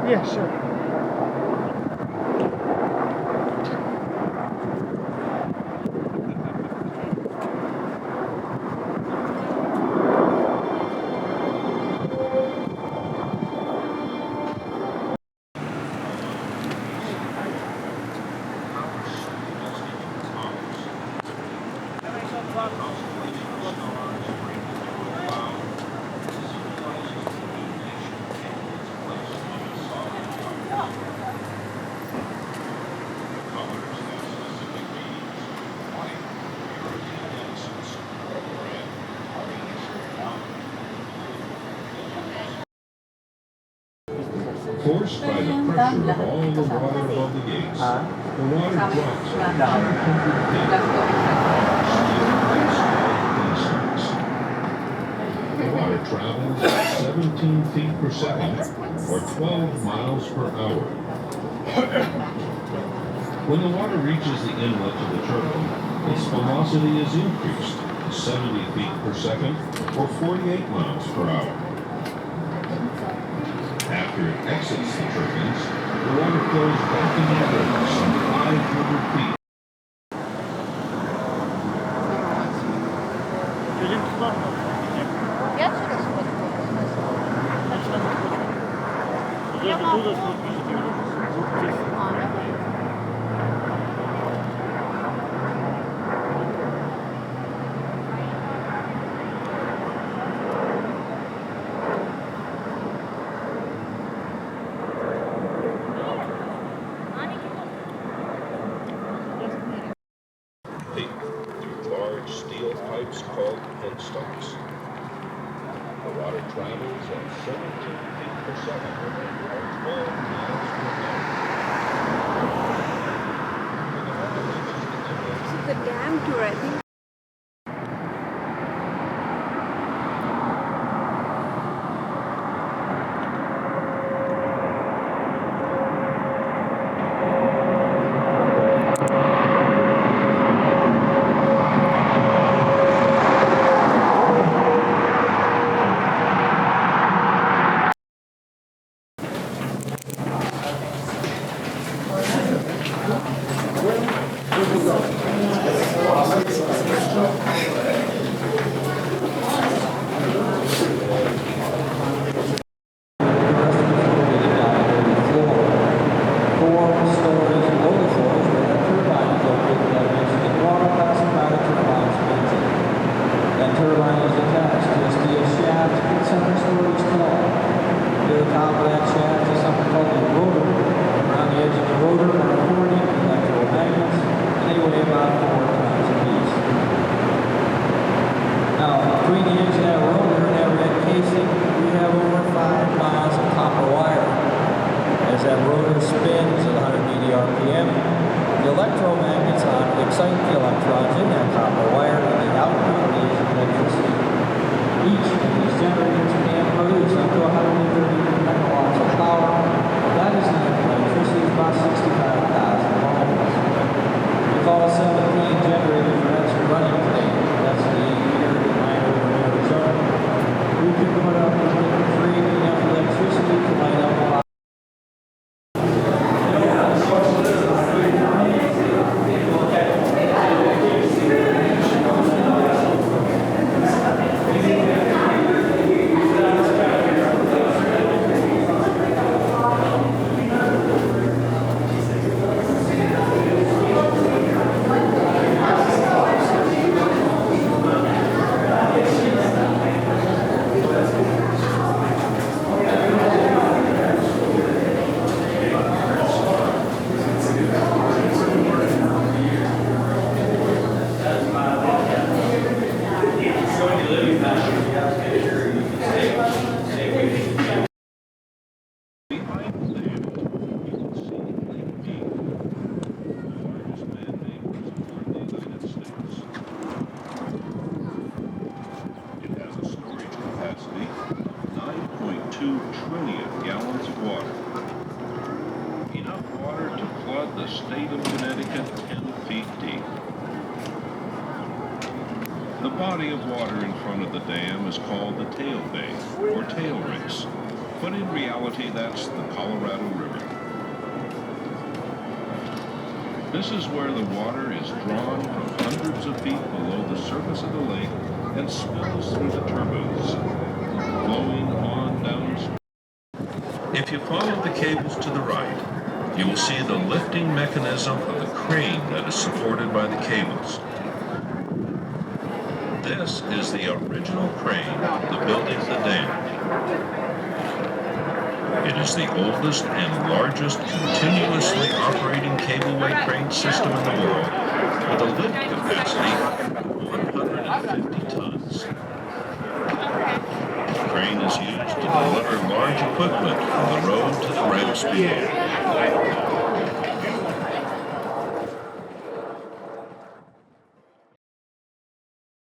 Yeah, sure. Forced by the pressure of all the water above the gates, the water drops 500 feet. The water travels at 17 feet per second, or 12 miles per hour. When the water reaches the inlet to the turbine, its velocity is increased to 70 feet per second, or 48 miles per hour. After it exits the turbines, the water flows back into the river some 500 feet. Large steel pipes called penstocks. The water travels at 17 feet per second, or 12 miles per hour. This is the dam tour, I think. The state of Connecticut 10 feet deep. The body of water in front of the dam is called the tail bay, or tail race. but in reality that's the Colorado River. This is where the water is drawn from hundreds of feet below the surface of the lake and spills through the turbines, flowing on downstream. If you follow the cables to the right, you will see the lifting mechanism of the crane that is supported by the cables. This is the original crane building the dam. It is the oldest and largest continuously operating cableway crane system in the world, with a lift capacity of 150 tons. The crane is used to deliver large equipment from the road to the rails below.